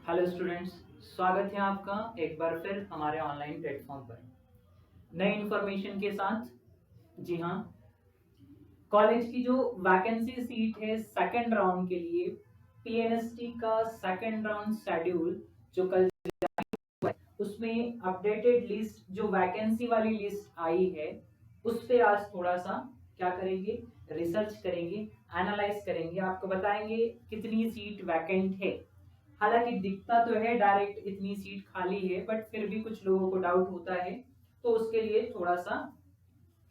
Hello students, स्वागत है आपका एक बार फिर हमारे ऑनलाइन प्लेटफॉर्म पर नई इन्फॉर्मेशन के साथ। जी हाँ, कॉलेज की जो वैकेंसी सीट है सेकंड राउंड के लिए, पीएनएसटी का सेकंड राउंड शेड्यूल जो कल उसमें अपडेटेड लिस्ट जो वैकेंसी वाली लिस्ट आई है उस पे आज थोड़ा सा क्या करेंगे, रिसर्च करेंगे, एनालाइज करेंगे, आपको बताएंगे कितनी सीट वैकेंट है। हालांकि दिखता तो है डायरेक्ट इतनी सीट खाली है, बट फिर भी कुछ लोगों को डाउट होता है, तो उसके लिए थोड़ा सा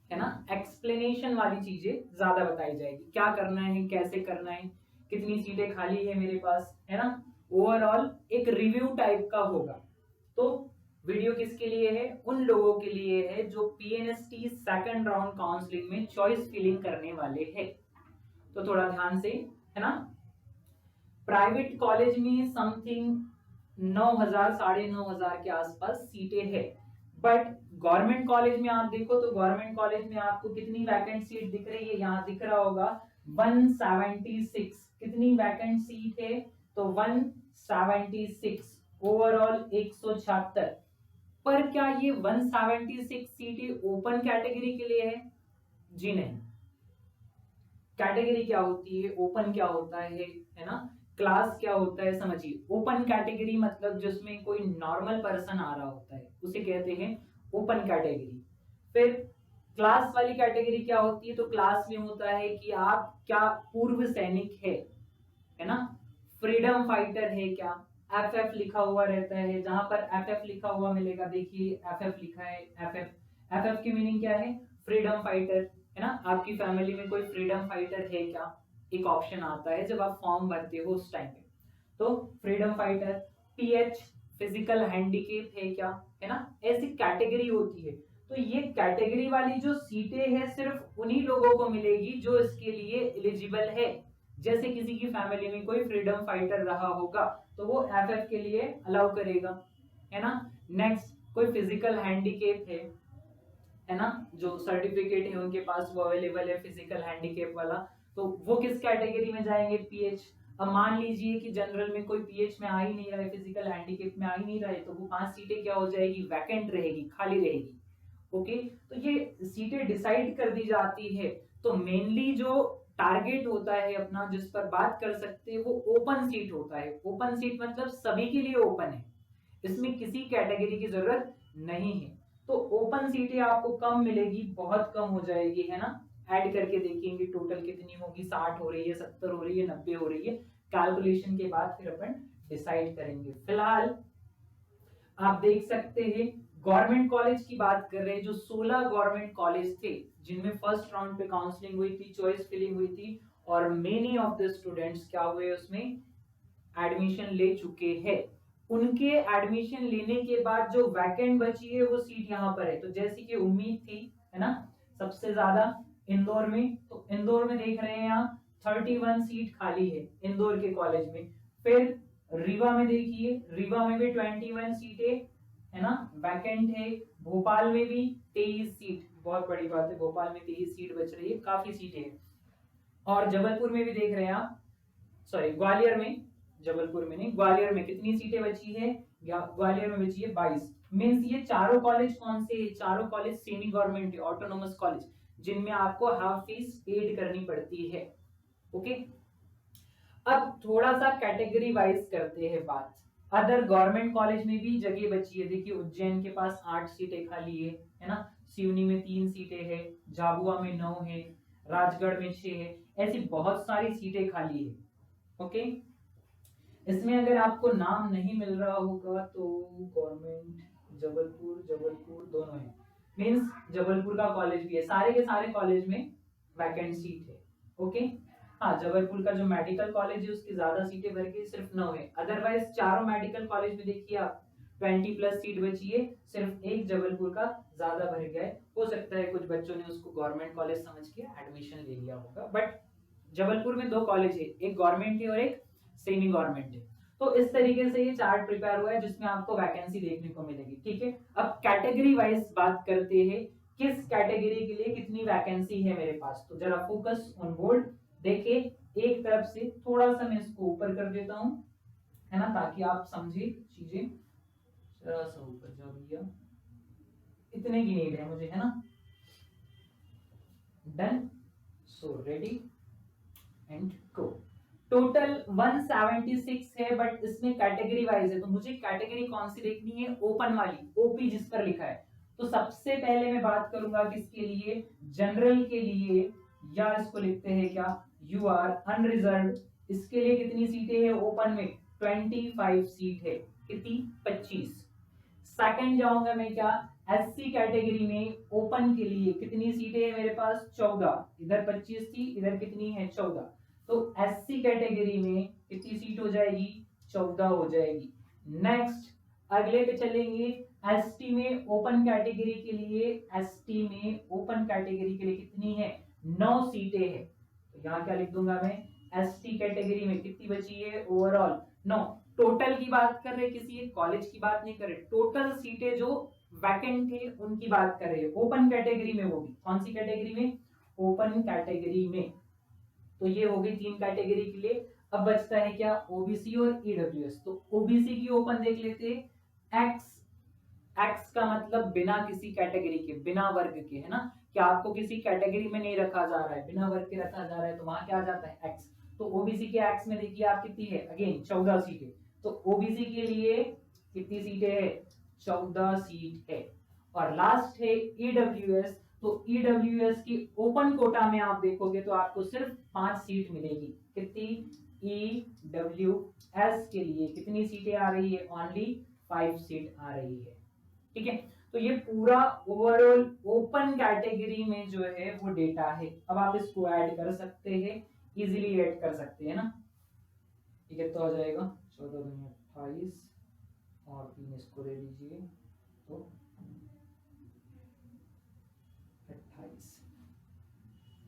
है ना एक्सप्लेनेशन वाली चीजें ज्यादा बताई जाएगी। क्या करना है, कैसे करना है, कितनी सीटें खाली है मेरे पास, है ना। ओवरऑल एक रिव्यू टाइप का होगा। तो वीडियो किसके लिए है? उन लोगों के लिए है जो पीएनएसटी सेकंड राउंड काउंसलिंग में चॉइस फिलिंग करने वाले हैं। तो थोड़ा ध्यान से, है ना। प्राइवेट कॉलेज में समथिंग 9,000 9,500 के आसपास सीटें है, बट गवर्नमेंट कॉलेज में आप देखो तो गवर्नमेंट कॉलेज में आपको कितनी वैकेंट सीट दिख रही है, यहाँ दिख रहा होगा 176। कितनी वैकेंट सीट है? तो 176, ओवरऑल 176। पर क्या ये 176 सीटें ओपन कैटेगरी के लिए है? जी नहीं। कैटेगरी क्या होती है, ओपन क्या होता है ना, क्लास क्या होता है, समझिए। ओपन कैटेगरी मतलब जिसमें कोई नॉर्मल पर्सन आ रहा होता है उसे कहते हैं ओपन कैटेगरी। फिर क्लास वाली कैटेगरी क्या होती है? तो क्लास में होता है कि आप क्या पूर्व सैनिक है ना, फ्रीडम फाइटर है क्या, एफएफ लिखा हुआ रहता है, जहां पर एफएफ लिखा हुआ मिलेगा, देखिए एफएफ लिखा है। एफएफ एफएफ की मीनिंग क्या है? फ्रीडम फाइटर, है ना। आपकी फैमिली में कोई फ्रीडम फाइटर है क्या? एक ऑप्शन आता है जब आप फॉर्म भरते हो उस टाइम पे। तो freedom fighter. PH physical handicap है क्या, है ना। ऐसी कैटेगरी होती है। तो ये कैटेगरी वाली जो सीटें हैं सिर्फ उन्हीं लोगों को मिलेगी जो इसके लिए एलिजिबल है। जैसे किसी की फैमिली में कोई फ्रीडम फाइटर रहा होगा तो वो एफएफ के लिए अलाउ करेगा, है ना। नेक्स्ट, कोई फिजिकल हैंडीकेप है ना, जो सर्टिफिकेट है उनके पास वो अवेलेबल है फिजिकल हैंडीकेप वाला, तो वो किस कैटेगरी में जाएंगे? पीएच। अब मान लीजिए कि जनरल में कोई पीएच में आ ही नहीं रहे, फिजिकल हैंडीकेप में आ ही नहीं रहे, तो वो 5 सीटें क्या हो जाएगी? वैकेंट रहेगी, खाली रहेगी। ओके, तो ये सीटें डिसाइड कर दी जाती है। तो मेनली जो टारगेट होता है अपना, जिस पर बात कर सकते हैं, वो ओपन सीट होता है। ओपन सीट मतलब सभी के लिए ओपन है, इसमें किसी कैटेगरी की जरूरत नहीं है। तो ओपन सीटें आपको कम मिलेगी, बहुत कम हो जाएगी, है ना। ऐड करके देखेंगे टोटल कितनी होगी, 60 हो रही है, 70 हो रही है, 90 हो रही है। कैलकुलेशन के बाद फिर अपन डिसाइड करेंगे। फिलहाल आप देख सकते हैं गवर्नमेंट कॉलेज की बात कर रहे हैं, जो 16 गवर्नमेंट कॉलेज थे जिनमें फर्स्ट राउंड पे काउंसलिंग हुई थी, चॉइस फिलिंग हुई थी, और मेनी ऑफ द स्टूडेंट्स क्या हुए, उसमें एडमिशन ले चुके हैं। उनके एडमिशन लेने के बाद जो वैकेंट बची है वो सीट यहाँ पर है। तो जैसी कि उम्मीद थी, है ना, सबसे ज्यादा इंदौर में, तो इंदौर में देख रहे हैं आप 31 सीट खाली है इंदौर के कॉलेज में। फिर रीवा में देखिए, रीवा में भी 21 सीटें, है ना, वैकेंट है। भोपाल में भी 23 सीट, बहुत बड़ी बात है, भोपाल में 23 सीट बच रही है, काफी सीटें हैं। और जबलपुर में भी देख रहे हैं आप, सॉरी ग्वालियर में, जबलपुर में नहीं, ग्वालियर में कितनी सीटें बची है? ग्वालियर में बची है 22। मींस ये चारों कॉलेज कौन से है? चारों college semi government autonomous college, जिनमें आपको हाफ फीस पेड करनी पड़ती है। ओके, अब थोड़ा सा कैटेगरी वाइज करते हैं बात। अदर गवर्नमेंट कॉलेज में भी जगह बची है। देखिए उज्जैन के पास 8 सीटें खाली है ना। सिवनी में 3 सीटें है, झाबुआ में 9 है, राजगढ़ में 6 है। ऐसी बहुत सारी सीटें खाली है। ओके, इसमें अगर आपको नाम नहीं मिल रहा होगा तो गवर्नमेंट जबलपुर, जबलपुर दोनों है, मींस जबलपुर का कॉलेज भी है, सारे के सारे कॉलेज में वैकेंट सीट है। ओके, हाँ, जबलपुर का जो मेडिकल कॉलेज है उसकी ज्यादा सीटें भर के सिर्फ 9 है। अदरवाइज चारों मेडिकल कॉलेज में देखिए आप 20 प्लस सीट बची है, सिर्फ एक जबलपुर का ज्यादा भर गया है। हो सकता है कुछ बच्चों ने उसको गवर्नमेंट कॉलेज समझ के एडमिशन ले लिया होगा, बट जबलपुर में 2 कॉलेज है, एक गवर्नमेंट है और एक सेमी गवर्नमेंट है। तो इस तरीके से ये चार्ट प्रिपेयर हुआ है जिसमें आपको वैकेंसी देखने को मिलेगी। ठीक है, अब कैटेगरी वाइज बात करते हैं, किस कैटेगरी के लिए कितनी वैकेंसी है मेरे पास। तो जरा फोकस ऑन बोर्ड, देखिए एक तरफ से थोड़ा सा मैं इसको ऊपर कर देता हूं, है ना, ताकि आप समझे चीजें। जरा सा ऊपर जाओ भैया, इतने की नीड है मुझे, है ना। Done, so ready and go. Total 176 है, बट इसमें कैटेगरी वाइज है, तो मुझे कैटेगरी कौन सी देखनी है, ओपन वाली, ओपी जिस पर लिखा है। तो सबसे पहले मैं बात करूंगा किसके लिए, जनरल के लिए, या इसको लिखते हैं क्या, यू आर अनरिजर्व। इसके लिए कितनी सीटें हैं ओपन में, 25 सीट है, कितनी, 25। सेकंड जाऊंगा मैं क्या, एससी कैटेगरी में ओपन के लिए कितनी सीटें हैं मेरे पास, 14। इधर 25 थी, इधर कितनी है, 14। तो एससी कैटेगरी में कितनी सीट हो जाएगी, 14 हो जाएगी। नेक्स्ट अगले पे चलेंगे, एसटी में ओपन कैटेगरी के लिए, एसटी में ओपन कैटेगरी के लिए कितनी है, 9 सीटें हैं। तो यहाँ क्या लिख दूंगा मैं, एसटी कैटेगरी में कितनी बची है ओवरऑल, 9। टोटल की बात कर रहे, किसी एक कॉलेज की बात नहीं कर रहे, टोटल सीटें जो वैकेंट थे उनकी बात कर रहे हैं, ओपन कैटेगरी में, वो भी कौन सी कैटेगरी में, ओपन कैटेगरी में। तो ये हो गई 3 कैटेगरी के लिए। अब बचता है क्या, ओबीसी और ईडब्ल्यूएस। तो ओबीसी की ओपन देख लेते, एक्स, एक्स का मतलब बिना किसी कैटेगरी के, बिना वर्ग के, है ना। क्या आपको किसी कैटेगरी में नहीं रखा जा रहा है, बिना वर्ग के रखा जा रहा है, तो वहां क्या आ जाता है, एक्स। तो ओबीसी के एक्स में देखिए आप कितनी है, अगेन 14 सीटें। तो ओबीसी के लिए कितनी सीटें है, 14 सीट है। और लास्ट है ईडब्ल्यूएस। तो ईडब्ल्यूएस की ओपन कोटा में आप देखोगे तो आपको सिर्फ 5 सीट मिलेगी। कितनी, ईडब्ल्यूएस के लिए कितनी सीटें आ रही है, ओनली 5 सीट आ रही है। ठीक है, तो ये पूरा ओवरऑल ओपन कैटेगरी में जो है वो डेटा है। अब आप इसको ऐड कर सकते हैं, इजीली ऐड कर सकते हैं ना। ठीक है, तो आ जाएगा 14 दूनी 28 और 3 इसको दे दीजिए तो 28।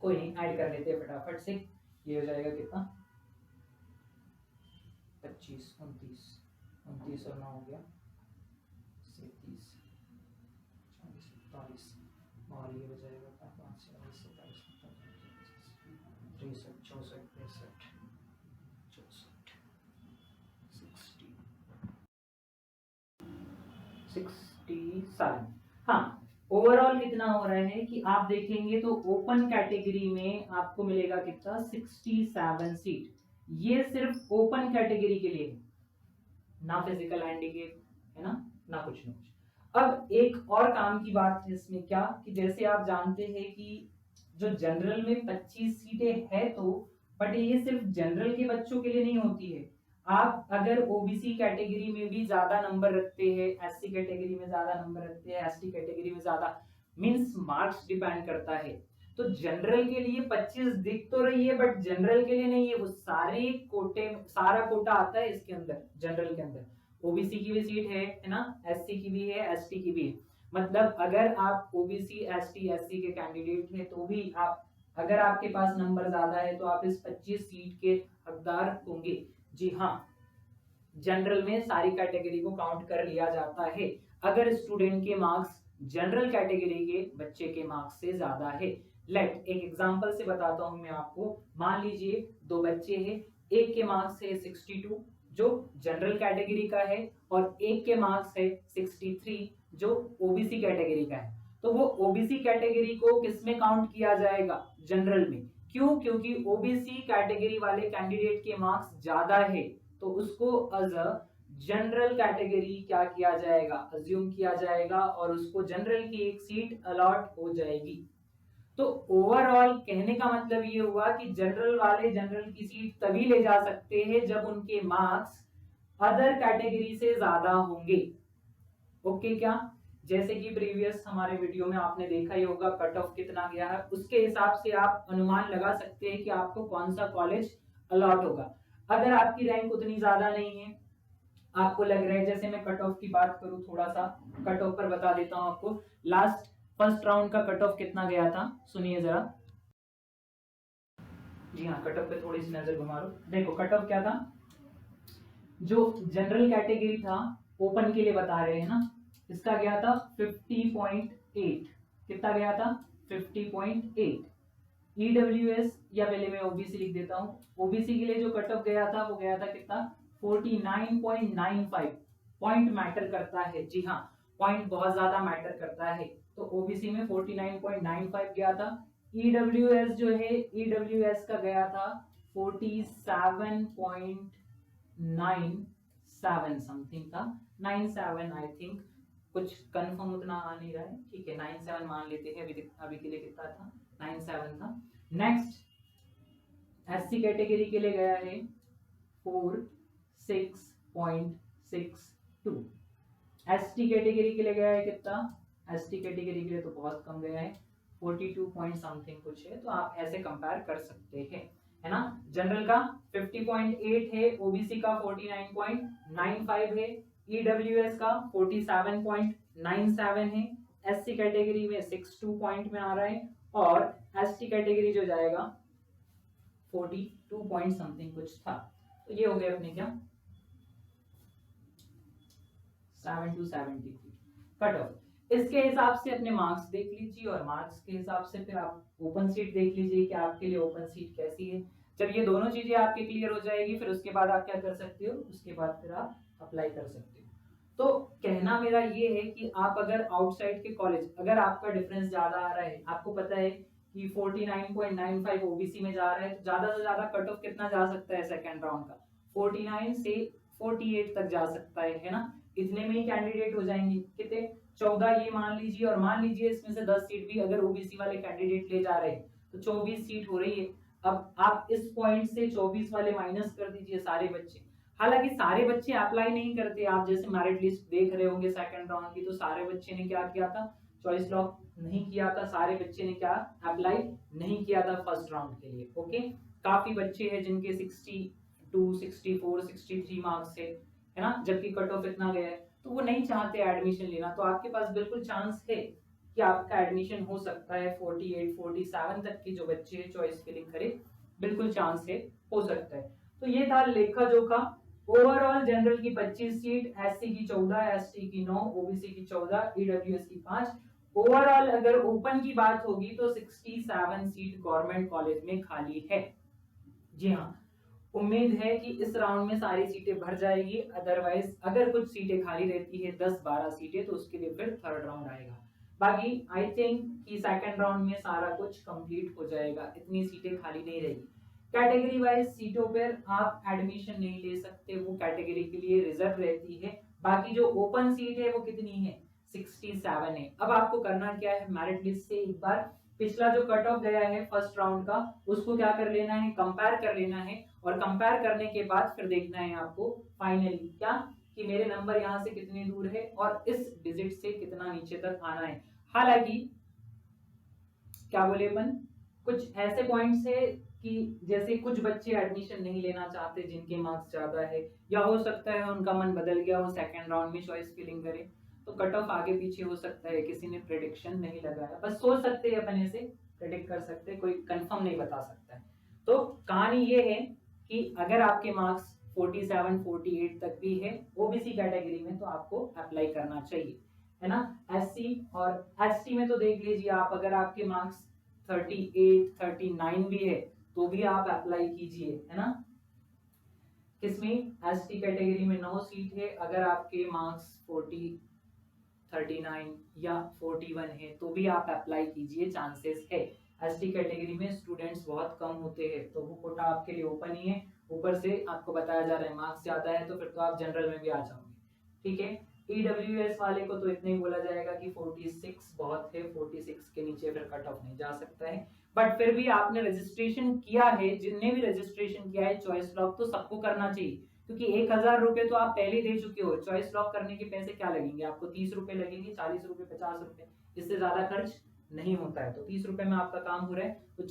कोई नहीं, ऐड कर लेते हैं फटाफट से। ये हो जाएगा कितना, 25, 29, 29 और 9 हो गया 37, 40, 47 और ये हो जाएगा 5, 27, 27, 63, 64, 65, 64, 67। हाँ, ओवरऑल कितना हो रहा है कि आप देखेंगे तो ओपन कैटेगरी में आपको मिलेगा कितना, 67 सीट। ये सिर्फ ओपन कैटेगरी के लिए, ना फिजिकल हैंडीकेप, है ना, ना कुछ ना कुछ। अब एक और काम की बात है इसमें क्या, कि जैसे आप जानते हैं कि जो जनरल में 25 सीटें है, तो बट ये सिर्फ जनरल के बच्चों के लिए नहीं होती है। आप अगर ओबीसी कैटेगरी में भी ज्यादा नंबर रखते हैं, एससी कैटेगरी में ज्यादा नंबर रखते हैं, एसटी कैटेगरी में ज्यादा, मींस मार्क्स डिपेंड करता है। तो जनरल के लिए 25 दिख तो रही है, बट जनरल के लिए नहीं है, वो सारे कोटे, सारा कोटा आता है इसके अंदर, जनरल के अंदर। ओबीसी की भी सीट है ना, एससी की भी है, एसटी की भी है। मतलब अगर आप ओबीसी, एसटी, एससी के कैंडिडेट हैं तो भी आप, अगर आपके पास नंबर ज्यादा है तो आप इस 25 सीट के हकदार होंगे। जी हाँ, जनरल में सारी कैटेगरी को काउंट कर लिया जाता है अगर स्टूडेंट के मार्क्स जनरल कैटेगरी के बच्चे के मार्क्स से ज्यादा है। लेट एक एग्जांपल से बताता हूं मैं आपको। मान लीजिए 2 बच्चे हैं, एक के मार्क्स है 62 जो जनरल कैटेगरी का है, और एक के मार्क्स है 63 जो ओबीसी कैटेगरी का है। तो वो ओबीसी कैटेगरी को किसमें काउंट किया जाएगा, जनरल में। क्यों, क्योंकि ओबीसी कैटेगरी वाले कैंडिडेट के मार्क्स ज्यादा है, तो उसको एज अ जनरल कैटेगरी क्या किया जाएगा, अज्यूम किया जाएगा, और उसको जनरल की एक सीट अलॉट हो जाएगी। तो ओवरऑल कहने का मतलब ये हुआ कि जनरल वाले जनरल की सीट तभी ले जा सकते हैं जब उनके मार्क्स अदर कैटेगरी से ज्यादा होंगे। ओके क्या, जैसे कि प्रीवियस हमारे वीडियो में आपने देखा ही होगा कट ऑफ कितना गया है, उसके हिसाब से आप अनुमान लगा सकते हैं कि आपको कौन सा कॉलेज अलॉट होगा। अगर आपकी रैंक उतनी ज्यादा नहीं है, आपको लग रहा है, जैसे मैं कट ऑफ की बात करूं, थोड़ा सा कट ऑफ पर बता देता हूं आपको। लास्ट फर्स्ट राउंड का कट ऑफ कितना गया था, सुनिए जरा। जी हाँ, कट ऑफ पे थोड़ी सी नजर घुमा लो। देखो कट ऑफ क्या था, जो जनरल कैटेगरी था ओपन के लिए बता रहे हैं ना, इसका गया था 50.8। कितना गया था, 50.8। ईडब्ल्यूएस, या पहले मैं ओबीसी लिख देता हूं, ओबीसी के लिए जो कट ऑफ गया था वो गया था कितना, 49.95 पॉइंट मैटर करता है। जी हाँ, पॉइंट बहुत ज्यादा मैटर करता है। तो ओबीसी में 49.95 गया था। ईडब्ल्यूएस जो है, ईडब्ल्यूएस का गया था 47.97 समथिंग था, 97 आई थिंक, कुछ कंफर्म उतना आ नहीं रहा है, ठीक है 97 मान लेते हैं अभी के लिए। कितना था? 97 था। नेक्स्ट एससी कैटेगरी के लिए गया है 46.62। एसटी कैटेगरी के लिए गया है कितना? एसटी कैटेगरी के लिए तो बहुत कम गया है, 42 पॉइंट समथिंग कुछ है। तो आप ऐसे कंपेयर कर सकते हैं, है ना। जनरल का 50.8 है, ओबीसी का 49.95 है, ईडब्ल्यूएस का 47.97 है, एससी कैटेगरी में 62 पॉइंट में आ रहा है, और एसटी कैटेगरी जो जाएगा 42 पॉइंट समथिंग कुछ था। तो ये हो गए अपने क्या 7 to 73 कट ऑफ। इसके हिसाब से अपने मार्क्स देख लीजिए, और मार्क्स के हिसाब से फिर आप ओपन सीट देख लीजिए कि आपके लिए ओपन सीट कैसी है। जब ये दोनों चीजें आपके क्लियर हो जाएगी, फिर उसके बाद आप क्या कर सकते हो, उसके बाद फिर आप अप्लाई कर सकते हो। तो कहना मेरा ये है कि आप अगर आउटसाइड के कॉलेज, अगर आपका डिफरेंस ज्यादा आ रहा है, आपको पता है कि 49.95 ओबीसी में जा रहा है, तो ज्यादा से ज्यादा कट ऑफ कितना जा सकता है सेकंड राउंड का? 49 से 48 तक जा सकता है ना। इतने में ही कैंडिडेट हो जाएंगे, कितने? 14 ये मान लीजिए, और मान लीजिए इसमें से 10 सीट भी अगर ओबीसी वाले कैंडिडेट ले जा रहे हैं तो 24 सीट हो रही है। अब आप इस पॉइंट से 24 वाले माइनस कर दीजिए सारे बच्चे। हालांकि सारे बच्चे अप्लाई नहीं करते, आप जैसे मेरिट लिस्ट देख रहे होंगे सेकंड राउंड की, तो सारे बच्चे ने क्या किया था, चॉइस लॉक नहीं किया था, सारे बच्चे ने क्या अप्लाई नहीं किया था फर्स्ट राउंड के लिए। ओके, काफी बच्चे हैं जिनके 62, 64, 63 मार्क्स है ना, जबकि कट ऑफ इतना गया है, तो वो नहीं चाहते एडमिशन लेना। तो आपके पास बिल्कुल चांस है कि आपका एडमिशन हो सकता है 48, 47 तक की जो बच्चे चॉइस फिलिंग करे, बिल्कुल चांस है, हो सकता है। तो ये था लेखा जोखा। ओवरऑल जनरल की 25 सीट, एससी की 14, एसटी की 9, ओबीसी की 14, ईडब्ल्यूएस की 5। ओवरऑल अगर ओपन की बात होगी तो 67 सीट गवर्नमेंट कॉलेज में खाली है। जी हाँ, उम्मीद है कि इस राउंड में सारी सीटें भर जाएगी। अदरवाइज अगर कुछ सीटें खाली रहती है 10-12 सीटें, तो उसके लिए फिर थर्ड राउंड आएगा। बाकी आई थिंक कि सेकंड राउंड में सारा कुछ कंप्लीट हो जाएगा, इतनी सीटें खाली नहीं रहेगी। कैटेगरी वाइज सीटों पर आप एडमिशन नहीं ले सकते, वो कैटेगरी के लिए रिजर्व रहती है। बाकी जो ओपन सीट है वो कितनी है, 67 है। अब आपको करना क्या है, मेरिट लिस्ट से एक बार पिछला जो कट ऑफ गया है फर्स्ट राउंड का, उसको क्या कर लेना है, कंपेयर कर लेना है, और कंपेयर करने के बाद फिर देखना है आपको फाइनली क्या, कि मेरे नंबर यहाँ से कितनी दूर है और इस डिजिट से कितना नीचे तक आना है। हालांकि क्या बोले अपन, कुछ ऐसे पॉइंट्स है कि जैसे कुछ बच्चे एडमिशन नहीं लेना चाहते जिनके मार्क्स ज्यादा है, या हो सकता है उनका मन बदल गया, वो सेकंड राउंड में चॉइस फिलिंग करे, तो कट ऑफ आगे पीछे हो सकता है, किसी ने प्रेडिक्शन नहीं लगाया, बस सोच सकते हैं अपन, ऐसे प्रेडिक्ट कर सकते हैं, कोई कंफर्म नहीं बता सकता है। तो कहानी ये है कि अगर आपके मार्क्स 47, 48 तक भी है ओबीसी कैटेगरी में, तो आपको अप्लाई करना चाहिए, है ना। एससी और एसटी में तो देख लीजिए आप, अगर आपके मार्क्स 38, 39 भी है तो भी आप अप्लाई कीजिए, है ना। किसमें, एसटी कैटेगरी में 9 सीट है, अगर आपके मार्क्स 40, 39 या 41 है तो भी आप अप्लाई कीजिए, चांसेस है। एसटी कैटेगरी में स्टूडेंट्स बहुत कम होते हैं, तो वो कोटा आपके लिए ओपन ही है। ऊपर से आपको बताया जा रहा है मार्क्स ज्यादा है, तो फिर तो आप जनरल में भी आ जाओगे, ठीक है। ईडब्ल्यूएस वाले को तो इतना ही बोला जाएगा कि 46 बहुत है, 46 के नीचे फिर कट ऑफ नहीं जा सकता है। बट फिर भी आपने रजिस्ट्रेशन किया है, जिनने भी रजिस्ट्रेशन किया है चॉइस लॉक, तो सबको करना चाहिए, क्योंकि 1000 रुपए तो आप पहले दे चुके हो। चॉइस लॉक करने के पैसे क्या लगेंगे आपको, 30 रुपए लगेंगे, 40 रुपए, 50 रुपए, इससे ज्यादा खर्च नहीं होता है। तो 30 रुपए में आपका काम हो रहा है, तो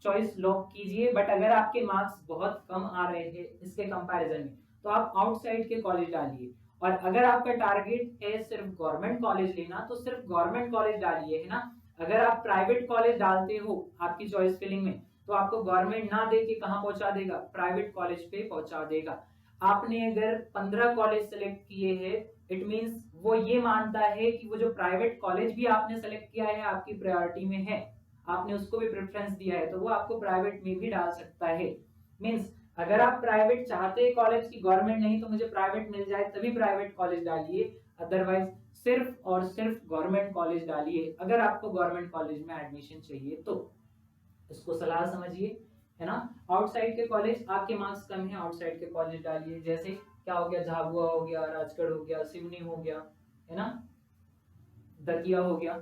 चॉइस लॉक कीजिए। बट अगर आपके मार्क्स बहुत कम आ रहे हैं इसके कंपैरिजन में, तो आप आउटसाइड के कॉलेज डालिए। और अगर आपका टारगेट है सिर्फ गवर्नमेंट कॉलेज लेना, तो सिर्फ गवर्नमेंट कॉलेज डालिए, है ना। अगर आप प्राइवेट कॉलेज डालते हो आपकी चॉइस फिलिंग में, तो आपको गवर्नमेंट ना दे के कहां पहुंचा देगा, प्राइवेट कॉलेज पे पहुंचा देगा। आपने अगर 15 कॉलेज सेलेक्ट किए हैं, इट मींस वो ये मानता है कि वो जो प्राइवेट कॉलेज भी आपने सेलेक्ट किया है आपकी प्रायोरिटी में है, आपने उसको भी प्रेफरेंस दिया है, तो वो आपको प्राइवेट में भी डाल सकता है। मींस अगर आप प्राइवेट चाहते हैं कॉलेज की, गवर्नमेंट नहीं तो मुझे प्राइवेट मिल जाए तभी प्राइवेट कॉलेज डालिए, अदरवाइज सिर्फ और सिर्फ गवर्नमेंट कॉलेज डालिए अगर आपको गवर्नमेंट कॉलेज में एडमिशन चाहिए तो। इसको सलाह समझिए, है ना। आउटसाइड के कॉलेज, आपके मार्क्स कम है, आउटसाइड के कॉलेज डालिए, जैसे क्या हो गया, झाबुआ हो गया, राजगढ़ हो गया, सिवनी हो गया, है ना, दतिया हो गया।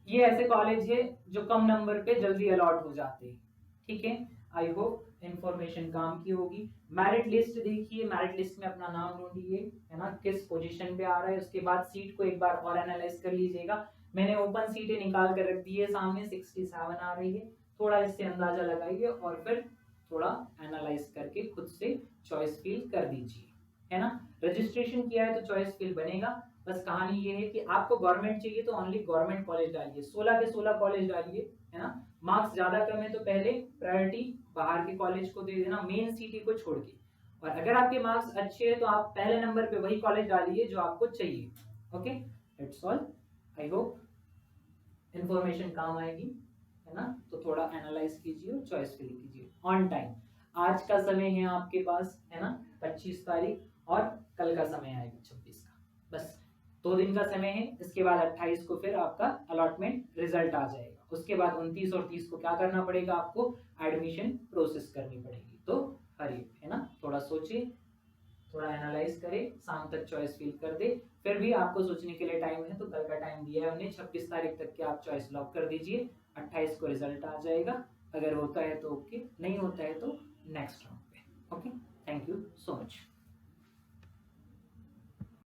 ये ऐसे कॉलेज है जो कम नंबर पे जल्दी अलॉट हो जाते हैं, ठीक है। आई होप इंफॉर्मेशन काम की होगी। मेरिट लिस्ट देखिए, मेरिट लिस्ट में अपना नाम ढूंढिए, है ना, किस पोजीशन पे आ रहा है। उसके बाद सीट को एक बार और एनालाइज कर लीजिएगा। मैंने ओपन सीटें निकाल कर रख दी है सामने, 67 आ रही है, थोड़ा इससे अंदाजा लगाइए और फिर थोड़ा एनालाइज करके खुद से चॉइस फिल कर दीजिए, है ना। रजिस्ट्रेशन किया है तो चॉइस फिल बनेगा। बस कहानी ये है कि आपको गवर्नमेंट चाहिए तो ओनली गवर्नमेंट कॉलेज डालिए, 16 के 16 कॉलेज डालिए, है ना। मार्क्स ज्यादा कम है तो पहले प्रायोरिटी बाहर के कॉलेज को दे देना, मेन सिटी को छोड़ के। और अगर आपके मार्क्स अच्छे हैं तो आप पहले नंबर पे वही कॉलेज डालिए जो आपको चाहिए। Okay, that's all. I hope information काम आएगी, है ना। तो थोड़ा एनालाइज कीजिए और चॉइस फिल कीजिए ऑन टाइम। आज का समय है आपके पास, है ना, 25 तारीख, और कल का समय आएगा 26 का। बस 2 दिन का समय है। इसके बाद 28 को फिर आपका अलॉटमेंट रिजल्ट आ जाएगा। उसके बाद 29 और 30 को क्या करना पड़ेगा, आपको एडमिशन प्रोसेस करनी पड़ेगी। तो हरी, है ना, थोड़ा सोचिए, थोड़ा एनालाइज करे, शाम तक चॉइस फिल कर दे। फिर भी आपको सोचने के लिए टाइम है तो कल का टाइम दिया है उन्हें, 26 तारीख तक के आप चॉइस लॉक कर दीजिए। 28 को रिजल्ट आ जाएगा। अगर होता है तो ओके, नहीं होता है तो नेक्स्ट राउंड पे। Okay, thank you so much.